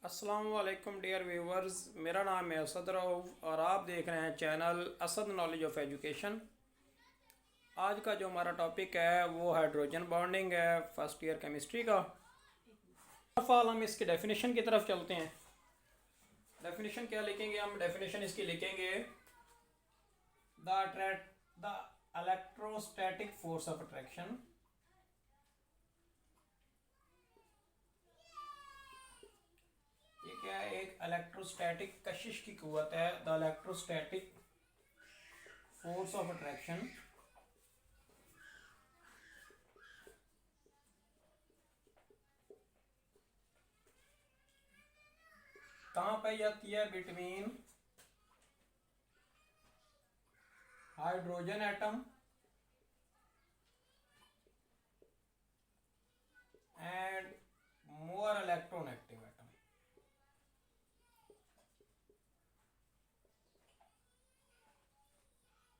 अस्सलाम वालेकुम dear viewers, मेरा नाम है असद रऊफ़ और आप देख रहे हैं channel Asad knowledge of education. आज का जो हमारा टॉपिक है वो हाइड्रोजन बॉन्डिंग है, फर्स्ट ईयर केमिस्ट्री का। फर्स्ट ऑफ ऑल हम इसकी डेफिनेशन की तरफ चलते हैं। डेफिनेशन क्या लिखेंगे हम? डेफिनेशन इसकी लिखेंगे the electrostatic force of attraction क्या है? एक इलेक्ट्रोस्टैटिक कशिश की कुव्वत है। The electrostatic force of attraction कहाँ पाई जाती है? Between hydrogen atom and more electronegative atom.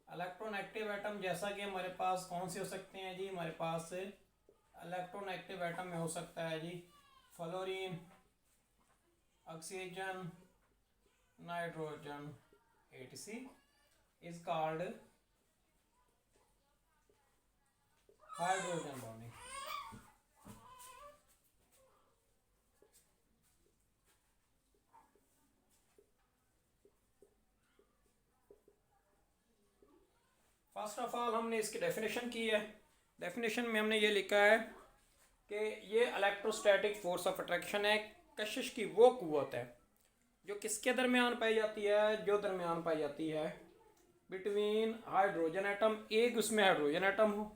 Electronegative atom जैसा कि हमारे पास कौन से हो सकते हैं जी? हमारे पास इलेक्ट्रोनेगेटिव एटम में हो सकता है जी fluorine, oxygen, nitrogen, etc is called hydrogen bonding. First of all हमने इसकी डेफिनेशन की है। डेफिनेशन में हमने ये लिखा है कि ये इलेक्ट्रोस्टैटिक फोर्स ऑफ अट्रैक्शन है, कशिश की वो कुव्वत है जो किसके दरमियान पाई जाती है? जो दरमियान पाई जाती है बिटवीन हाइड्रोजन एटम, एक उसमें हाइड्रोजन एटम हो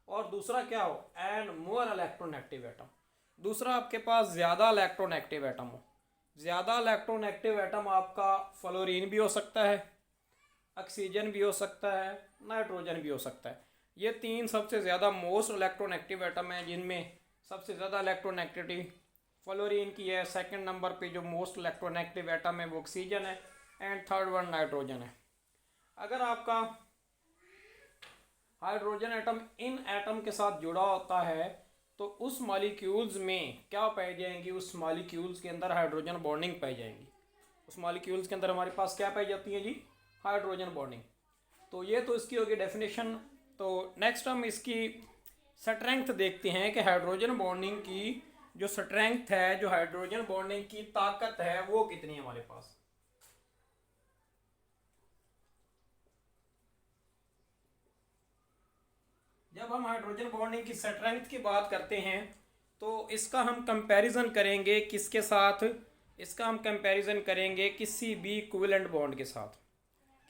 और दूसरा क्या हो? And more electronegative atom. दूसरा आपके पास ज़्यादा इलेक्ट्रोनेगेटिव एटम हो। ज़्यादा इलेक्ट्रोनेगेटिव एटम आपका फ्लोरीन भी हो सकता है, ऑक्सीजन भी हो सकता है, नाइट्रोजन भी हो सकता है। ये तीन सबसे ज़्यादा मोस्ट इलेक्ट्रोनेगेटिव एटम हैं, जिनमें सबसे ज़्यादा इलेक्ट्रोनेगेटिविटी फ्लोरीन की है। सेकंड नंबर पे जो मोस्ट इलेक्ट्रोनेगेटिव एटम है वो ऑक्सीजन है एंड थर्ड वन नाइट्रोजन है। अगर आपका हाइड्रोजन एटम इन एटम के साथ जुड़ा होता है तो उस मॉलिक्यूल्स में क्या पाई जाएंगी? उस मॉलिक्यूल्स के अंदर हाइड्रोजन बॉन्डिंग पाई जाएंगी। उस मॉलिक्यूल्स के अंदर हमारे पास क्या पाई जाती है जी? Hydrogen bonding. तो ये तो इसकी होगी डेफिनेशन। तो नेक्स्ट हम इसकी स्ट्रेंथ देखते हैं कि हाइड्रोजन बॉन्डिंग की जो स्ट्रेंथ है, जो हाइड्रोजन बॉन्डिंग की ताकत है, वो कितनी है हमारे पास। जब हम हाइड्रोजन बॉन्डिंग की स्ट्रेंथ की बात करते हैं तो इसका हम कंपैरिजन करेंगे किसके साथ? इसका हम कंपैरिजन करेंगे किसी भी कोवेलेंट बॉन्ड के साथ।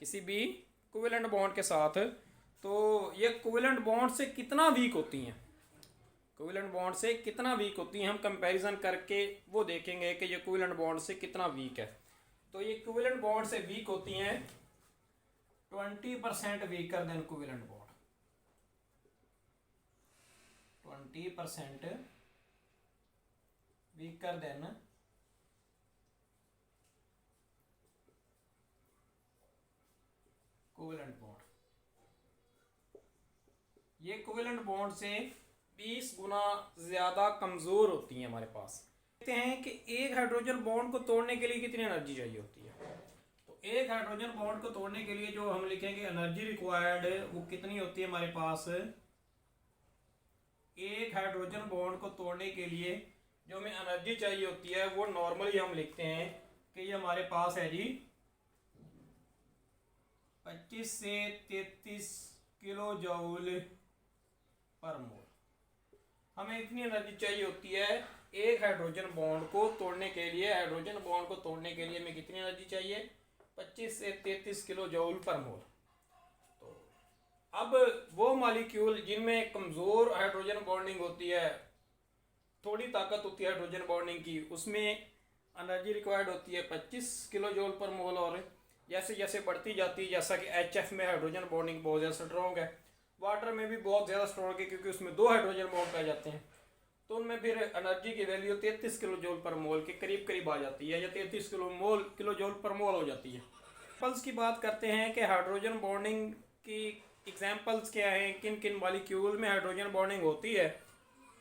किसी भी कोवेलेंट बॉन्ड के साथ। तो ये कोवेलेंट बॉन्ड से कितना वीक होती हैं? कोवेलेंट बॉन्ड से कितना वीक होती हैं, हम कंपैरिजन करके वो देखेंगे कि ये कोवेलेंट बॉन्ड से कितना वीक है। तो ये कोवेलेंट बॉन्ड से वीक होती हैं 20% weaker then covalent bond. 20% weaker then covalent bond. ये कोवेलेंट बॉन्ड से 20 गुना ज़्यादा कमज़ोर होती हैं हमारे पास। देखते हैं कि एक हाइड्रोजन बॉन्ड को तोड़ने के लिए कितनी एनर्जी चाहिए होती है। तो एक हाइड्रोजन बॉन्ड को तोड़ने के लिए जो हम लिखेंगे एनर्जी रिक्वायर्ड, वो कितनी होती है हमारे पास? एक हाइड्रोजन बॉन्ड को तोड़ने के लिए जो हमें एनर्जी चाहिए होती है वो नॉर्मली हम लिखते हैं कि ये हमारे पास है जी 25 से 33 किलो जूल पर मोल। हमें इतनी एनर्जी चाहिए होती है एक हाइड्रोजन बॉन्ड को तोड़ने के लिए। हाइड्रोजन बॉन्ड को तोड़ने के लिए हमें कितनी एनर्जी चाहिए? 25 से 33 किलो जूल पर मोल। तो अब वो मॉलिक्यूल जिनमें कमज़ोर हाइड्रोजन बॉन्डिंग होती है, थोड़ी ताकत होती है हाइड्रोजन बॉन्डिंग की, उसमें एनर्जी रिक्वायर्ड होती है 25 किलो जूल पर मोल। और जैसे जैसे बढ़ती जाती है, जैसा कि HF में हाइड्रोजन बॉन्डिंग बहुत ज़्यादा स्ट्रॉन्ग है, वाटर में भी बहुत ज़्यादा स्ट्रॉन्ग है क्योंकि उसमें 2 हाइड्रोजन बॉन्ड पाए जाते हैं, तो उनमें फिर एनर्जी की वैल्यू 33 किलो जूल पर मोल के करीब करीब आ जाती है, या 33 किलो जूल पर मोल हो जाती है। एग्जाम्पल्स की बात करते हैं कि हाइड्रोजन बॉन्डिंग की एग्जाम्पल्स क्या हैं, किन किन मॉलिक्यूल में हाइड्रोजन बॉन्डिंग होती है।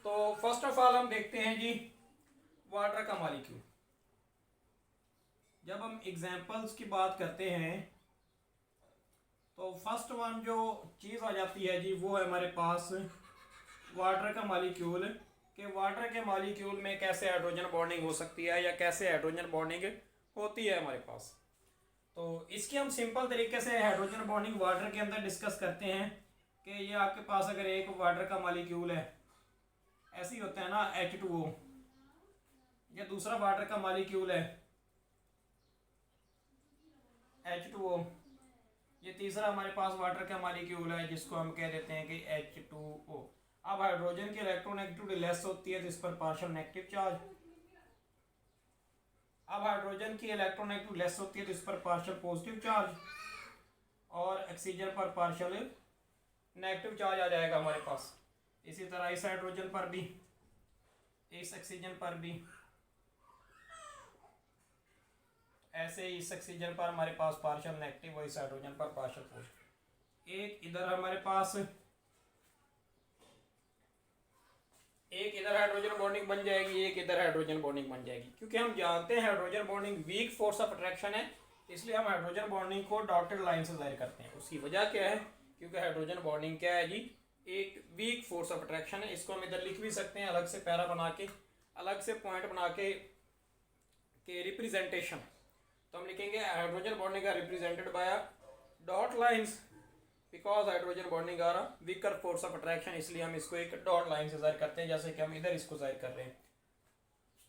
तो फर्स्ट ऑफ ऑल हम देखते हैं जी वाटर का मॉलिक्यूल। जब हम एग्जाम्पल्स की बात करते हैं तो फर्स्ट वन जो चीज़ आ जाती है जी वो है हमारे पास वाटर का मॉलिक्यूल, कि वाटर के मॉलिक्यूल में कैसे हाइड्रोजन बॉन्डिंग हो सकती है या कैसे हाइड्रोजन बॉन्डिंग होती है हमारे पास। तो इसकी हम सिंपल तरीके से हाइड्रोजन बॉन्डिंग वाटर के अंदर डिस्कस करते हैं कि ये आपके पास अगर एक वाटर का मॉलिक्यूल है, ऐसे ही होता है ना H2O, ये दूसरा वाटर का मॉलिक्यूल है H2O, ये तीसरा हमारे पास वाटर का मॉलिक्यूल है जिसको हम कह देते हैं कि H2O। अब हाइड्रोजन की इलेक्ट्रोनेगेटिविटी लेस होती है तो इस पर पार्शियल नेगेटिव चार्ज, अब हाइड्रोजन की इलेक्ट्रोनेगेटिविटी लेस होती है तो इस पर पार्शियल पॉजिटिव चार्ज, और ऑक्सीजन पर पार्शियल नेगेटिव चार्ज आ जाएगा हमारे पास। इसी तरह इस हाइड्रोजन पर भी, इस ऑक्सीजन पर भी, ऐसे ही इस ऑक्सीजन पर हमारे पास पार्शियल नेगेटिव और इस हाइड्रोजन पर पार्शियल पॉजिटिव। एक इधर हमारे पास, एक इधर हाइड्रोजन बॉन्डिंग बन जाएगी, एक इधर हाइड्रोजन बॉन्डिंग बन जाएगी। क्योंकि हम जानते हैं hydrogen bonding weak force of attraction है, इसलिए हम हाइड्रोजन बॉन्डिंग को डॉटेड लाइन से जाहिर करते हैं। उसकी वजह क्या है? क्योंकि हाइड्रोजन बॉन्डिंग क्या है जी, एक वीक फोर्स ऑफ अट्रैक्शन है। इसको हम इधर लिख भी सकते हैं अलग से पैरा बना के, अलग से पॉइंट बना के रिप्रेजेंटेशन। तो हम लिखेंगे hydrogen bonding are represented by dot lines because hydrogen bonding are weaker force of attraction, इसलिए हम इसको एक डॉट लाइन से जाहिर करते हैं, जैसे कि हम इधर इसको जाहिर कर रहे हैं।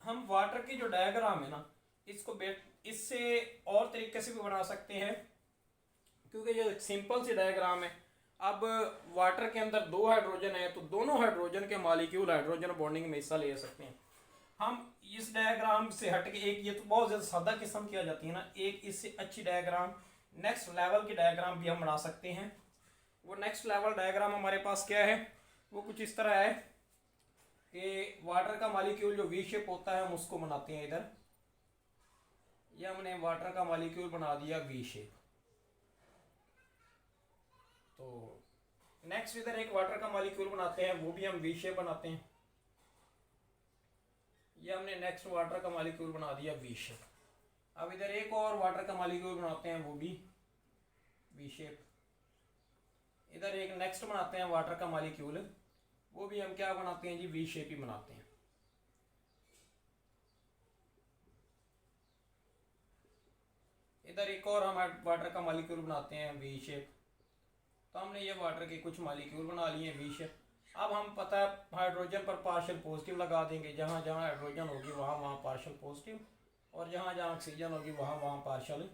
हम वाटर की जो डायग्राम है ना, इसको इससे और तरीके से भी बना सकते हैं, क्योंकि ये सिंपल सी डायग्राम है। अब वाटर के अंदर दो हाइड्रोजन है तो दोनों हाइड्रोजन के मॉलिक्यूल हाइड्रोजन बॉन्डिंग में हिस्सा ले सकते हैं। हम इस डायग्राम से हट के एक, ये तो बहुत ज़्यादा सादा किस्म की आ जाती है ना, एक इससे अच्छी डायग्राम, नेक्स्ट लेवल की डायग्राम भी हम बना सकते हैं। वो नेक्स्ट लेवल डायग्राम हमारे पास क्या है, वो कुछ इस तरह है कि वाटर का मॉलिक्यूल जो वी शेप होता है हम उसको बनाते हैं इधर। ये हमने वाटर का मॉलिक्यूल बना दिया वी शेप। तो नेक्स्ट इधर एक वाटर का मॉलिक्यूल बनाते हैं, वो भी हम वी शेप बनाते हैं। ये हमने नेक्स्ट वाटर का मॉलिक्यूल बना दिया वी शेप। अब इधर एक और वाटर का मॉलिक्यूल बनाते हैं, वो भी वी शेप। इधर एक नेक्स्ट बनाते हैं वाटर का मॉलिक्यूल, वो भी हम क्या बनाते हैं जी, वी शेप ही बनाते हैं। इधर एक और हम वाटर का मॉलिक्यूल बनाते हैं वी शेप। तो हमने ये वाटर के कुछ मॉलिक्यूल बना लिए वी शेप। अब हम पता है हाइड्रोजन पर पार्शियल पॉजिटिव लगा देंगे, जहाँ जहाँ हाइड्रोजन होगी वहाँ वहाँ पार्शियल पॉजिटिव, और जहाँ जहाँ ऑक्सीजन होगी वहाँ वहाँ पार्शियल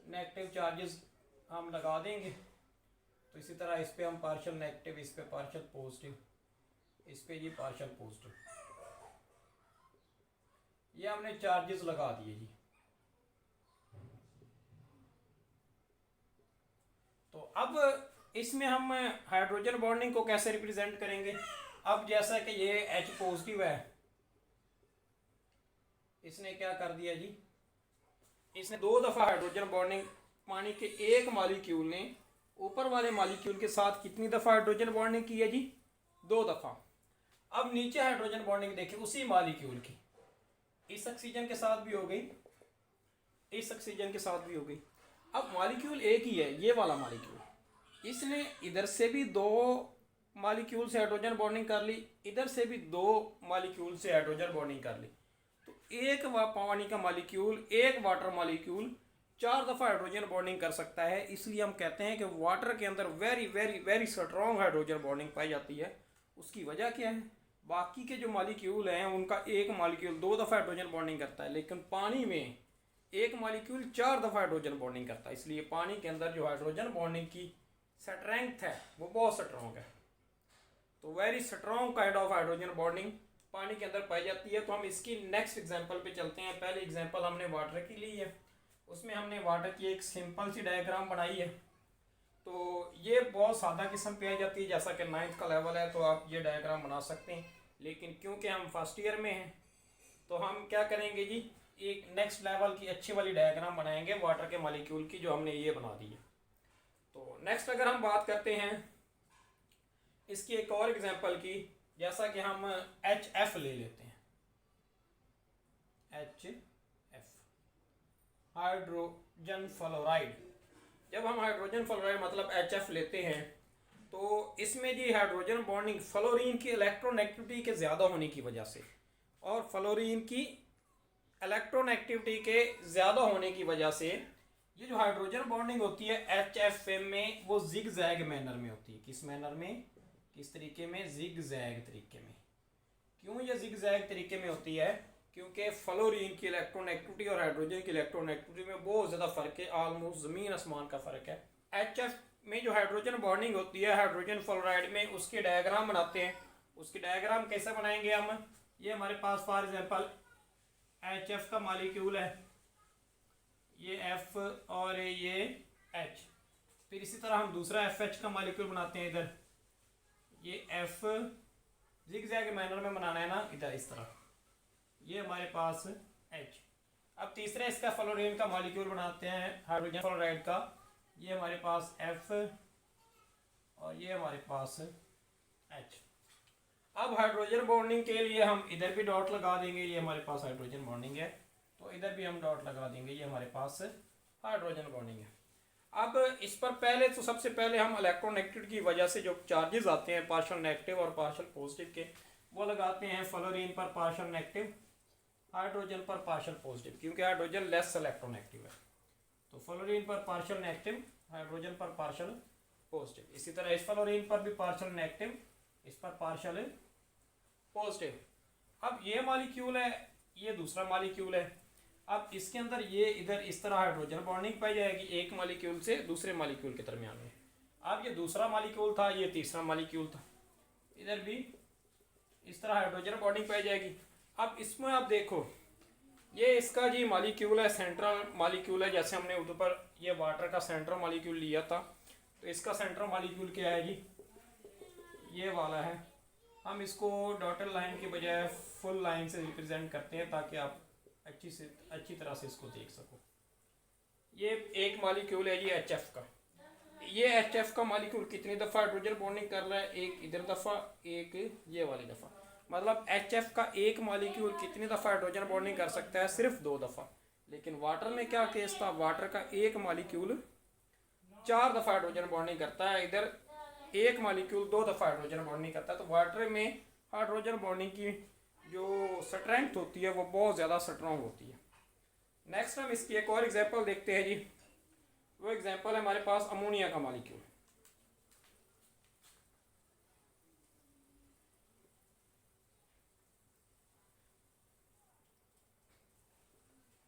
नेगेटिव चार्जेस हम लगा देंगे। तो इसी तरह इस पे हम पार्शियल नेगेटिव, इस पे पार्शियल पॉजिटिव, इस पे ये पार्शियल पॉजिटिव, ये हमने चार्जेस लगा दिए जी। तो अब इसमें हम हाइड्रोजन बॉन्डिंग को कैसे रिप्रेजेंट करेंगे। अब जैसा कि ये H पॉजिटिव है, इसने क्या कर दिया जी, इसने दो दफ़ा हाइड्रोजन बॉन्डिंग, पानी के एक मॉलिक्यूल ने ऊपर वाले मॉलिक्यूल के साथ कितनी दफ़ा हाइड्रोजन बॉन्डिंग की है जी, दो दफ़ा। अब नीचे हाइड्रोजन बॉन्डिंग देखिए उसी मॉलिक्यूल की, इस ऑक्सीजन के साथ भी हो गई, इस ऑक्सीजन के साथ भी हो गई। अब मॉलिक्यूल एक ही है, ये वाला मॉलिक्यूल, इसने इधर से भी दो मॉलिक्यूल से हाइड्रोजन बॉन्डिंग कर ली, इधर से भी दो मॉलिक्यूल से हाइड्रोजन बॉन्डिंग कर ली। तो एक पानी का मॉलिक्यूल, एक वाटर मॉलिक्यूल चार दफ़ा हाइड्रोजन बॉन्डिंग कर सकता है। इसलिए हम कहते हैं कि वाटर के अंदर very very very strong hydrogen bonding पाई जाती है। उसकी वजह क्या है, बाकी के जो मॉलिक्यूल हैं उनका एक मॉलिक्यूल दो दफ़ा हाइड्रोजन बॉन्डिंग करता है, लेकिन पानी में एक मॉलिक्यूल चार दफ़ा हाइड्रोजन बॉन्डिंग करता है। इसलिए पानी के अंदर जो हाइड्रोजन बॉन्डिंग की स्ट्रेंथ है वो बहुत स्ट्रॉन्ग है। तो very strong kind of hydrogen bonding पानी के अंदर पाई जाती है। तो हम इसकी नेक्स्ट एग्जांपल पे चलते हैं। पहले एग्जांपल हमने वाटर की ली है, उसमें हमने वाटर की एक सिंपल सी डायग्राम बनाई है। तो ये बहुत सादा किस्म पे आ जाती है, जैसा कि 9th का लेवल है तो आप ये डायग्राम बना सकते हैं। लेकिन क्योंकि हम फर्स्ट ईयर में हैं तो हम क्या करेंगे जी, एक नेक्स्ट लेवल की अच्छी वाली डायग्राम बनाएंगे वाटर के मॉलिक्यूल की, जो हमने ये बना दी है। तो नेक्स्ट अगर हम बात करते हैं इसकी एक और एग्जांपल की, जैसा कि हम HF ले लेते हैं, HF। Hydrogen fluoride. जब हम हाइड्रोजन फ्लोराइड मतलब HF लेते हैं तो इसमें जी हाइड्रोजन बॉन्डिंग फ्लोरीन की इलेक्ट्रोनेगेटिविटी के ज़्यादा होने की वजह से और फ्लोरीन की इलेक्ट्रोनेगेटिविटी के ज़्यादा होने की वजह से ये जो हाइड्रोजन बॉन्डिंग होती है HF में वो जिग जैग मैनर में होती है। किस मैनर में, किस तरीके में? जिग जैग तरीके में। क्यों ये जिग जैग तरीके में होती है? क्योंकि फ्लोरीन की इलेक्ट्रोनेगेटिविटी और हाइड्रोजन की इलेक्ट्रोनेगेटिविटी में बहुत ज़्यादा फ़र्क है, ऑलमोस्ट ज़मीन आसमान का फ़र्क है। HF में जो हाइड्रोजन बॉन्डिंग होती है हाइड्रोजन फ्लोराइड में, उसके डायग्राम बनाते हैं। उसकी डायग्राम कैसे बनाएंगे हम? ये हमारे पास फॉर एग्जांपल HF का मॉलिक्यूल है, ये F और ये H। फिर इसी तरह हम दूसरा FH का मॉलिक्यूल बनाते हैं इधर, ये F जिग-जैग मैनर में बनाना है ना, इधर इस तरह, ये हमारे पास H। अब तीसरा इसका फ्लोरीन का मॉलिक्यूल बनाते हैं हाइड्रोजन फ्लोराइड का, ये हमारे पास F और ये हमारे पास H। अब हाइड्रोजन बॉन्डिंग के लिए हम इधर भी डॉट लगा देंगे, ये हमारे पास हाइड्रोजन बॉन्डिंग है तो इधर भी हम डॉट लगा देंगे, ये हमारे पास हाइड्रोजन बॉन्डिंग है। अब इस पर पहले तो सबसे पहले हम इलेक्ट्रोनेगेटिविटी की वजह से जो चार्जेस आते हैं पार्शियल नेगेटिव और पार्शियल पॉजिटिव के, वो लगाते हैं फ्लोरीन पर पार्शियल नेगेटिव, हाइड्रोजन पर पार्शियल पॉजिटिव, क्योंकि हाइड्रोजन लेस इलेक्ट्रोनेगेटिव है। तो फ्लोरीन पर पार्शियल नेगेटिव, हाइड्रोजन पर पार्शियल पॉजिटिव। इसी तरह इस फ्लोरीन पर भी पार्शियल नेगेटिव, इस पर पार्शियल पॉजिटिव। अब ये मॉलिक्यूल है, ये दूसरा मॉलिक्यूल है। अब इसके अंदर ये इधर इस तरह हाइड्रोजन बॉन्डिंग पाई जाएगी एक मॉलिक्यूल से दूसरे मॉलिक्यूल के दरमियान में। अब ये दूसरा मॉलिक्यूल था, ये तीसरा मॉलिक्यूल था, इधर भी इस तरह हाइड्रोजन बॉन्डिंग पाई जाएगी। अब इसमें आप देखो, ये इसका जी मॉलिक्यूल है, सेंट्रल मॉलिक्यूल है, जैसे हमने उधर पर ये वाटर का सेंट्रल मॉलिक्यूल लिया था, तो इसका सेंट्रल मॉलिक्यूल क्या है जी, ये वाला है। हम इसको डॉटेड लाइन के बजाय फुल लाइन से रिप्रेजेंट करते हैं ताकि आप अच्छी तरह से इसको देख सको। ये एक मॉलिक्यूल है जी HF का। ये HF का मॉलिक्यूल कितनी दफ़ा हाइड्रोजन बॉन्डिंग कर रहा है? एक इधर दफ़ा, एक ये वाली दफ़ा। मतलब HF का एक मॉलिक्यूल कितनी दफ़ा हाइड्रोजन बॉन्डिंग कर सकता है? सिर्फ 2 दफ़ा। लेकिन वाटर में क्या केस था? वाटर का एक मॉलिक्यूल 4 दफ़ा हाइड्रोजन बॉन्डिंग करता है, इधर एक मॉलिक्यूल 2 दफ़ा हाइड्रोजन बॉन्डिंग करता है। तो वाटर में हाइड्रोजन बॉन्डिंग की जो स्ट्रेंथ होती है वो बहुत ज़्यादा स्ट्रॉन्ग होती है। नेक्स्ट हम इसकी एक और एग्जांपल देखते हैं जी। वो एग्जांपल है हमारे पास अमोनिया का मॉलिक्यूल।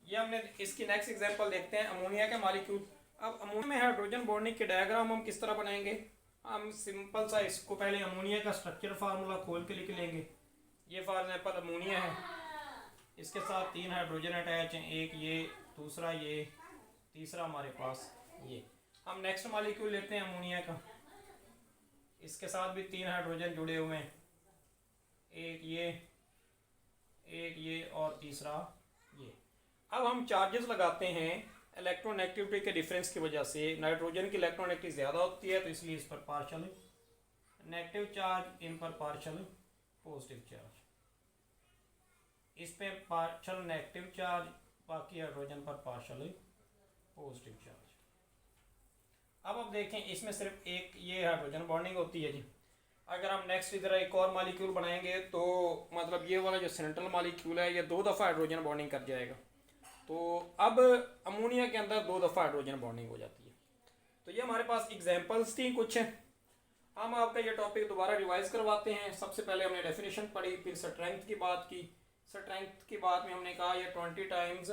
ये हमने इसकी नेक्स्ट एग्जांपल देखते हैं अमोनिया का मॉलिक्यूल। अब अमोनिया में हाइड्रोजन बॉन्डिंग के डायग्राम हम किस तरह बनाएंगे? हम सिंपल सा इसको पहले अमोनिया का स्ट्रक्चर फार्मूला खोल के लिख लेंगे। ये फॉर एग्जांपल अमोनिया है, इसके साथ 3 हाइड्रोजन अटैच हैं, एक ये, दूसरा ये, तीसरा हमारे पास ये। हम नेक्स्ट मॉलिक्यूल लेते हैं अमोनिया का, इसके साथ भी 3 हाइड्रोजन जुड़े हुए हैं, एक ये और तीसरा ये। अब हम चार्जेस लगाते हैं इलेक्ट्रोनेगेटिविटी के डिफरेंस की वजह से। नाइट्रोजन की इलेक्ट्रोनेगेटिविटी ज़्यादा होती है तो इसलिए इस पर पार्शियल नेगेटिव चार्ज, इन पर पार्शियल पॉजिटिव चार्ज, इस पे पार्शियल नेगेटिव चार्ज, बाकी हाइड्रोजन पर पार्शियल पॉजिटिव चार्ज। अब देखें इसमें सिर्फ एक ये हाइड्रोजन बॉन्डिंग होती है जी। अगर हम नेक्स्ट इधर एक और मॉलिक्यूल बनाएंगे तो मतलब ये वाला जो सेंट्रल मॉलिक्यूल है ये 2 दफ़ा हाइड्रोजन बॉन्डिंग कर जाएगा। तो अब अमोनिया के अंदर 2 दफ़ा हाइड्रोजन बॉन्डिंग हो जाती है। तो ये हमारे पास एग्जांपल्स थी कुछ। हम आपका ये टॉपिक दोबारा रिवाइज करवाते हैं। सबसे पहले हमने डेफिनेशन पढ़ी, फिर स्ट्रेंथ की बात की। स्ट्रेंथ की बात में हमने कहा ये 20 times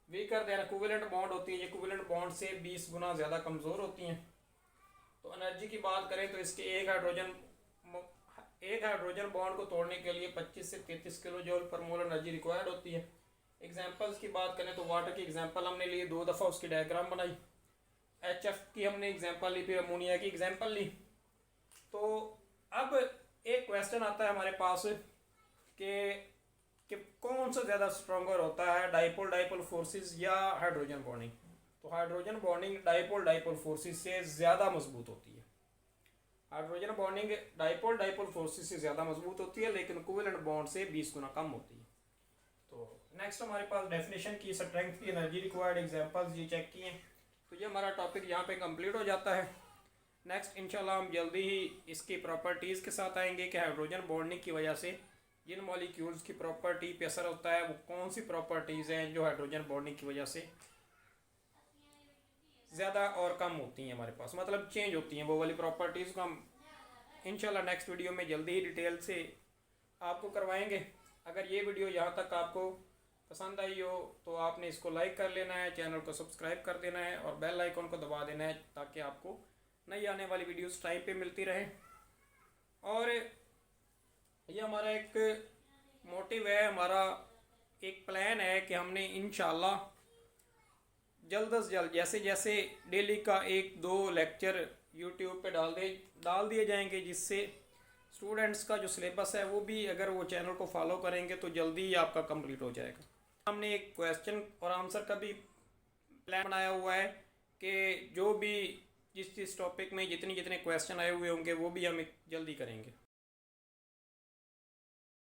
weaker then equivalent bond होती है, ये इक्विवेलेंट बॉन्ड से 20 गुना ज़्यादा कमज़ोर होती हैं। तो एनर्जी की बात करें तो इसके एक हाइड्रोजन बॉन्ड को तोड़ने के लिए 25 से 33 किलो जूल पर मोल एनर्जी रिक्वायर्ड होती है। एग्जांपल्स की बात करें तो वाटर की एग्जांपल हमने लिए, 2 दफ़ा उसकी डायग्राम बनाई। HF की हमने एग्जांपल ली, फिर अमोनिया की एग्जांपल ली। तो अब एक क्वेश्चन आता है हमारे पास कि कौन सा ज़्यादा स्ट्रॉन्गर होता है, डाइपोल फोर्सेस या हाइड्रोजन बॉन्डिंग? तो हाइड्रोजन बॉन्डिंग डाइपोल फोर्सेस से ज़्यादा मजबूत होती है। हाइड्रोजन बॉन्डिंग डाइपोल फोर्सेस से ज़्यादा मजबूत होती है, लेकिन इक्विवेलेंट बॉन्ड से 20 गुना कम होती है। तो नेक्स्ट हमारे पास डेफिनेशन की स्ट्रेंथ की एनर्जी रिक्वायर्ड एग्जांपल्स ये चेक किए। तो ये हमारा टॉपिक यहाँ पे कंप्लीट हो जाता है। नेक्स्ट इंशाल्लाह हम जल्दी ही इसकी प्रॉपर्टीज़ के साथ आएंगे कि हाइड्रोजन बॉन्डिंग की वजह से जिन मॉलिक्यूल्स की प्रॉपर्टी पे असर होता है वो कौन सी प्रॉपर्टीज़ हैं जो हाइड्रोजन बॉन्डिंग की वजह से ज़्यादा और कम होती हैं हमारे पास, मतलब चेंज होती हैं वो वाली प्रॉपर्टीज़ को हम इंशाल्लाह नेक्स्ट वीडियो में जल्दी ही डिटेल से आपको करवाएंगे। अगर ये वीडियो यहाँ तक आपको पसंद आई हो तो आपने इसको लाइक कर लेना है, चैनल को सब्सक्राइब कर देना है और बेल आइकन को दबा देना है ताकि आपको नई आने वाली वीडियोस टाइम पे मिलती रहे। और ये हमारा एक मोटिव है, हमारा एक प्लान है कि हमने इंशाल्लाह जल्द से जल्द जैसे जैसे डेली का 1-2 लेक्चर यूट्यूब पे डाल दिए जाएंगे, जिससे स्टूडेंट्स का जो सिलेबस है वो भी अगर वो चैनल को फॉलो करेंगे तो जल्दी ही आपका कंप्लीट हो जाएगा। हमने एक क्वेश्चन और आंसर का भी प्लान बनाया हुआ है कि जो भी जिस टॉपिक में जितने क्वेश्चन आए हुए होंगे वो भी हम जल्दी करेंगे।